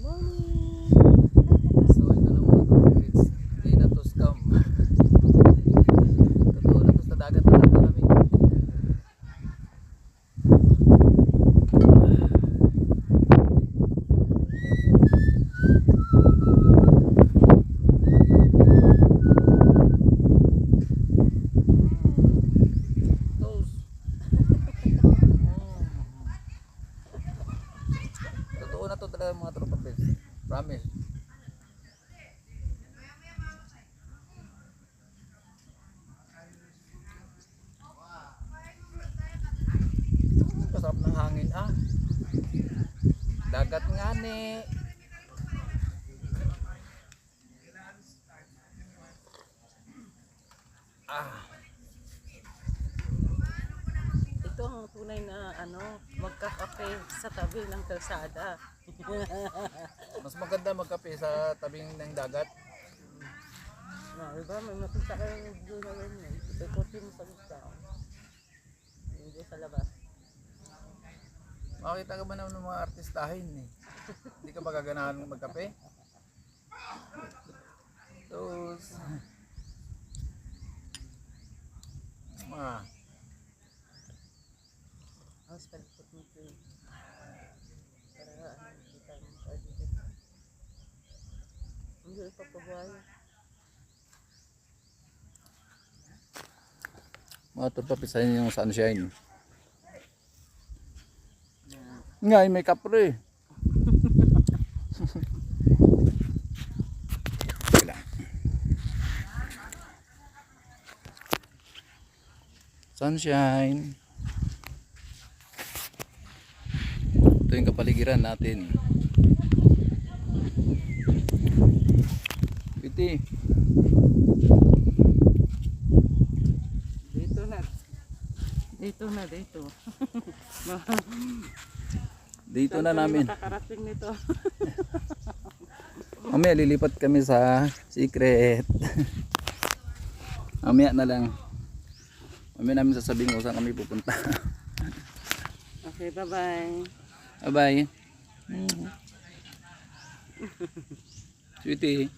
Morning! So ito na mga kapits, hindi na to scam. Totoo na to sa dagat na talaga namin. Toast. Totoo na to talaga mga kapits. Promise. Kasarap ng hangin ah. Dagat nga ni. Ah, Ito ang tunay na magkakape sa tabi ng kalsada. mas maganda magkape sa tabing ng dagat. Diba? May makita kayo ng view na ganyan. Ikotin mo sa gusto. Hindi sa labas. Makita ka ba naman ng mga artistahin eh? Hindi ka ba gaganahan magkape? Toast. Ah, Ang spalipot nito eh. Para kita mo sa dito. Hindi ipapabuhay. mga turpapisahin yung sunshine. Nga, may kapre. Sunshine. Ito yung kapaligiran natin. Piti. Dito na. Dito na, dito. Dito na namin. Makakarating nito. Mamaya lilipat kami sa secret. Mamaya na lang. Mamaya namin sasabihin kung saan kami pupunta. Okay, bye-bye. Bye bye. Sweetie.